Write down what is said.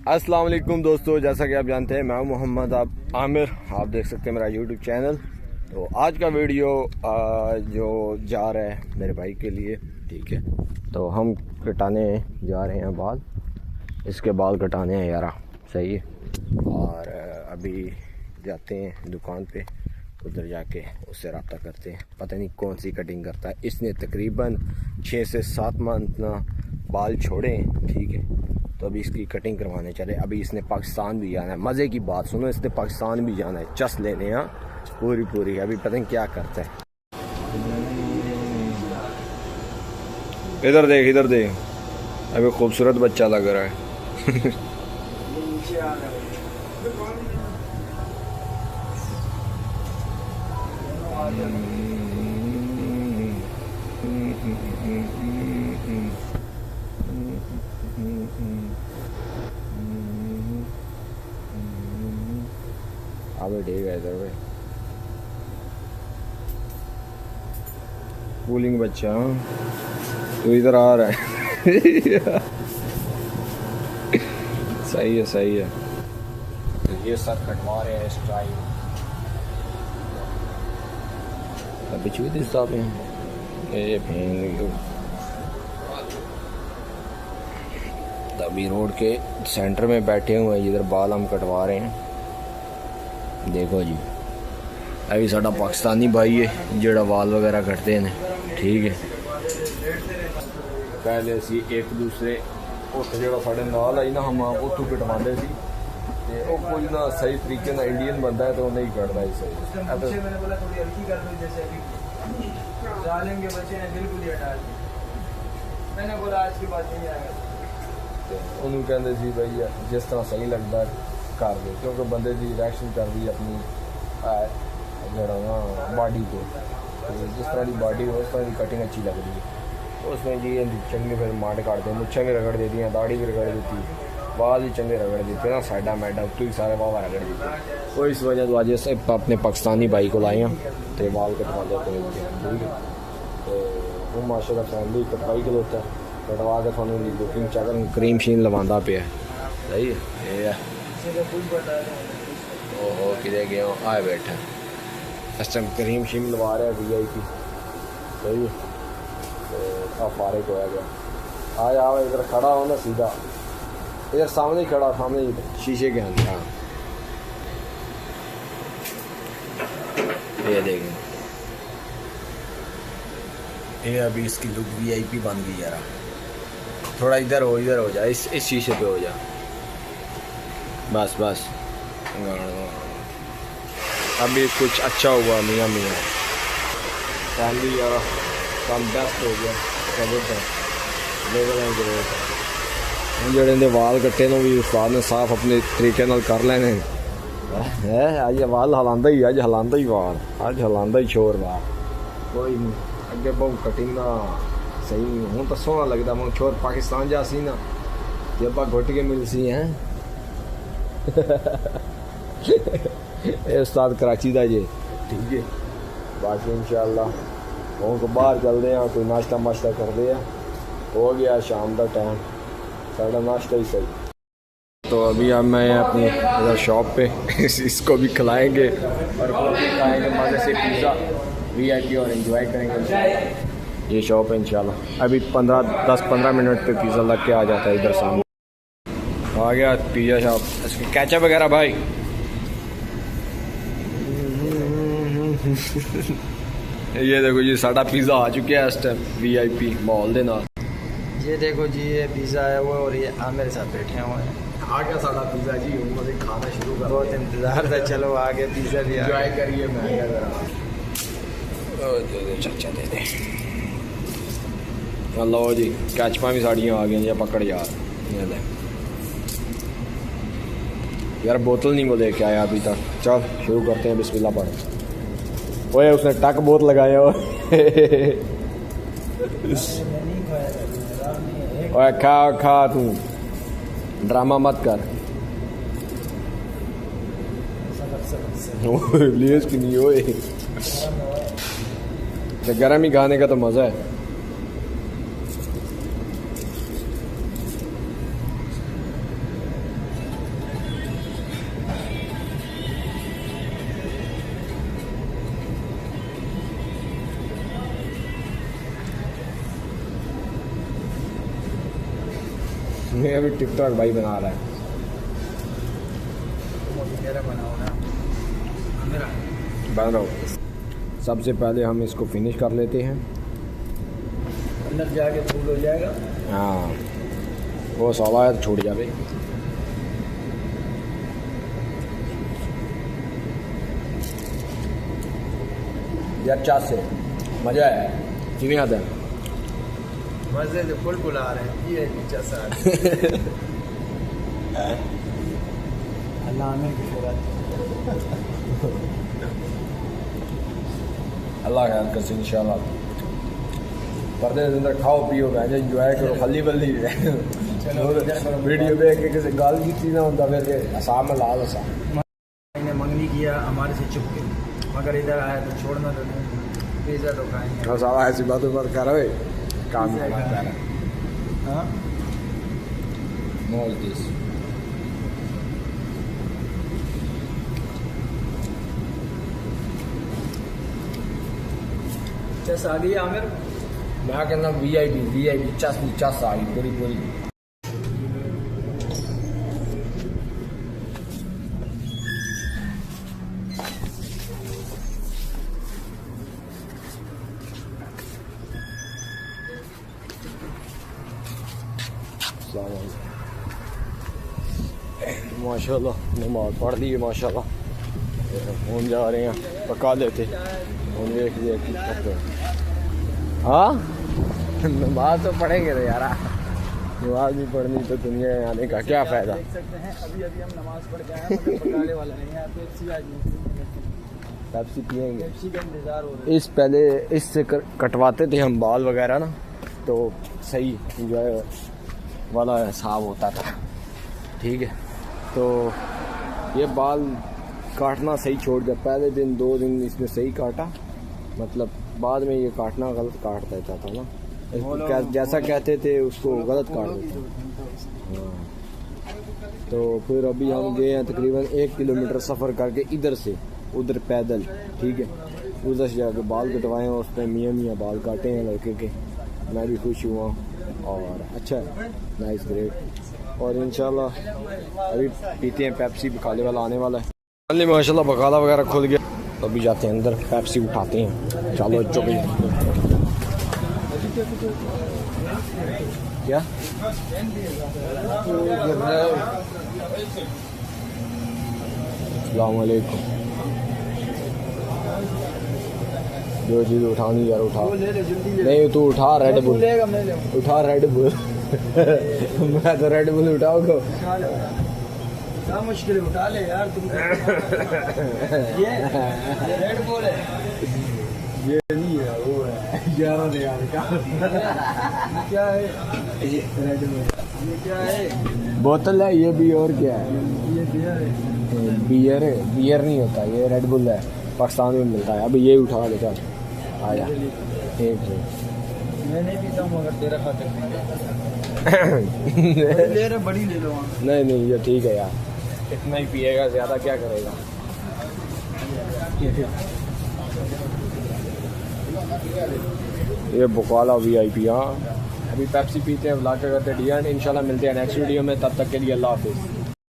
अस्सलाम वालेकुम दोस्तों, जैसा कि आप जानते हैं मैं हूं मोहम्मद आमिर। आप देख सकते हैं मेरा यूट्यूब चैनल। तो आज का वीडियो जो जा रहा है मेरे भाई के लिए, ठीक है। तो हम कटाने जा रहे हैं बाल, इसके बाल कटाने हैं यारा, सही है। और अभी जाते हैं दुकान पे, उधर जाके उससे रब्ता करते हैं। पता नहीं कौन सी कटिंग करता है। इसने तकरीबन 6 से 7 मंथ ना बाल छोड़े हैं, ठीक है। तो अभी इसकी कटिंग करवाने चले। अभी इसने पाकिस्तान भी जाना है। मज़े की बात सुनो, इसने पाकिस्तान भी जाना है चस लेने, यहाँ पूरी। अभी पता नहीं क्या करता है। इधर देख, अभी खूबसूरत बच्चा लग रहा है। अबे ठीक है, इधर भाई कूलिंग बच्चा, तो इधर आ रहा है। सही है। तो ये सर कटवा रहे हैं स्टाइल। अभी चूत हिसाब में ये अभी रोड के सेंटर में बैठे हुए हैं, इधर बाल हम कटवा रहे हैं। देखो जी, अभी साडा पाकिस्तानी भाई है जेड़ा वाल वगैरह कटते हैं, ठीक है। पहले असी एक दूसरे उस जो साढ़े नाल आई ना, हम उतों कटवाते सी, वो कोई ना सही तरीके ना इंडियन बंदा है तो नहीं करता है सही। उन्होंने कहते सी भाई जिस तरह सही लगता कर दे, क्योंकि बंदे की रिएक्शन कर दी अपनी जरा ना बॉडी को, जिस तरह की बॉडी हो उस तरह की कटिंग अच्छी लगती है। तो उसमें जी चंगे फिर माड़ काटते, मुच्छें भी रगड़ देती हैं, दाढ़ी भी रगड़ देती है, बाल भी चंगे रगड़ देते ना, साइडा मैडा तो ही सारे बाबा रगड़ देते। तो इस वजह से आज से अपने पाकिस्तानी भाई को लाए हैं तो बाल कटवा देते हैं, ठीक है। तो वो माशाल्लाह फैमिली कटवाई के होता है, कटवा के थानू लुकिंग चेक क्रीम शीन लवांदा पे है, सही है। ये है ओहो किधर गए आए बैठे इस टाइम क्रीम शीम लवा रहे हैं VIP, सही है। तो फारिग होया गया। आ इधर खड़ा हो ना, सीधा इधर सामने ही खड़ा, सामने शीशे के अंदर। हाँ ये देखें, ये अभी इसकी लुक VIP बन गई यार। थोड़ा इधर हो जा, इस शीशे पे हो जा, बस। अभी कुछ अच्छा हुआ मियाँ फैमिली यार, काम बेस्ट हो गया, लेवल है जरूर। जोड़े वाल कट्टे नो भी उस्ताद ने साफ अपने तरीके नाल कर लेने है। अज वाल हलांदा ही, वाल अज हलांदा ही शोर वाल, कोई नहीं अगे बहुत कटिंग ना सही हूँ तो सोहना लगता। मैं छोर पाकिस्तान जा सी ना, जब घुट के मिल सी हैं। उस्ताद कराची का जे, ठीक है। बाकी इंशाअल्लाह हम को बाहर चलते हैं, कोई नाश्ता माश्ता करते हैं। हो गया शाम का टाइम, साढ़ा नाश्ता ही सही। तो अभी अब मैं अपनी शॉप पे इसको भी खिलाएंगे और खाएंगे मज़े से पिज़्ज़ा VIP और एंजॉय करेंगे। ये शॉप है इंशाल्लाह। अभी 10-15 मिनट पे पिज़्ज़ा लग के आ जाता है। इधर सामने आ गया पिज़्ज़ा शॉप, इसकी केचप वगैरह भाई। ये देखो जी साड़ा पिज़्ज़ा आ चुका है इस टाइम VIP माहौल दे नाल। ये देखो जी, ये पिज़्ज़ा है वो, और ये आमिर साहब बैठे हुए हैं। आ गया साड़ा पिज़्ज़ा जी, उन्होंने खाना शुरू कर बहुत इंतज़ार था, चलो आगे पिज़्ज़ा भी आ एंजॉय करिए। मैं चाचा दे दे लो जी, कैचपा भी साड़ियाँ आ गई, पकड़ यार बोतल नहीं वो लेके आया अभी तक। चल शुरू करते हैं, बिस्मिल्लाह पढ़। ओए उसने टक बहुत लगाया। ओए खा तू, ड्रामा मत कर। प्लीज की नहीं होए, गर्म ही खाने का तो मज़ा है। ये अभी टिकटॉक भाई बना रहा है। मेरा बनाओ ना, मेरा बन रहा हूँ। सबसे पहले हम इसको फिनिश कर लेते हैं। अंदर जाके फूल हो जाएगा। हाँ वो सवाल है तो छूट जाए यार। चाट से मज़ा आया, किमें आता है? मजे से फुल बुला रहे हैं ये नीचा सा। अल्लाह आमिर की शुरुआत। अल्लाह ख्याल कर से इंशाल्लाह। पर्दे के अंदर खाओ पियो बैठे एंजॉय करो खली बल्ली वीडियो देख के किसी गाल की चीज़ ना होता फिर आसाम में लाल सा। मैंने मंगनी किया हमारे से चुप के, मगर इधर आया तो छोड़ना तो नहीं, पिज़्ज़ा तो खाएंगे। और साला ऐसी बातों पर कर रहे काम करना चाह रहा है। हाँ मौज दिस चस आ गई आमिर। मैं कहना वीआईपी चस आ गई पूरी पूरी। माशाल्लाह नमाज पढ़ ली है माशाल्लाह। हम जा रहे हैं पका लेते हम देख लिया कि हाँ नमाज तो पढ़ेंगे तो यार। नमाज भी पढ़नी तो दुनिया में आने का क्या फ़ायदा। देख सकते हैं अभी हम नमाज पढ़ के आए हैं, मगर पकाने वाला नहीं है। पेप्सी आज पेप्सी पियेंगे। पेप्सी का इंतजार हो रहा है। इस पहले इससे कटवाते थे हम बाल वगैरह ना, तो सही इंजॉय वाला हिसाब होता था। ठीक है तो ये बाल काटना सही छोड़ दिया। पहले दिन 2 दिन इसमें सही काटा, मतलब बाद में ये काटना गलत काट देता था ना। जैसा कहते थे उसको गलत काट देते। हाँ तो फिर अभी हम गए हैं तकरीबन 1 किलोमीटर सफ़र करके इधर से उधर पैदल। ठीक है उधर से जाके बाल कटवाए हैं। उस पर मियाँ बाल काटे हैं लड़के के। मैं भी खुश हुआ और अच्छा है, नाइस ग्रेट। और इंशाल्लाह अभी पीते हैं पेप्सी। बकाले वाला आने वाला है माशाल्लाह। बकाला वगैरह खुल गया तो अभी जाते हैं अंदर पेप्सी उठाते हैं। चलो चुके क्या अस्सलाम वालेकुम। जो चीज़ उठानी यार उठा। नहीं तू उठा रेड बुल, उठा रेड बुल। मैं तो रेड बुल उठाऊंगा। क्या मुश्किल है, उठा ले यार तुम। ये रेड बुल है, ये नहीं है वो है 11 यार का। क्या है ये रेड बुल? ये क्या है? बोतल है ये भी। और क्या है? ये बियर है। बियर है? बियर नहीं होता ये, रेड बुल है, पाकिस्तान में मिलता है। अभी ये उठा ले चल आया। ठीक है मैं नहीं पीता हूँ मगर तेरा खातिर ले रहे, बड़ी ले लो। नहीं ये ठीक है यार, इतना ही पिएगा, ज़्यादा क्या करेगा। ये बकाला VIP। हाँ अभी पेप्सी पीते हैं, व्लॉग करते हैं। इंशाल्लाह मिलते हैं नेक्स्ट वीडियो में, तब तक के लिए अल्लाह हाफिज़।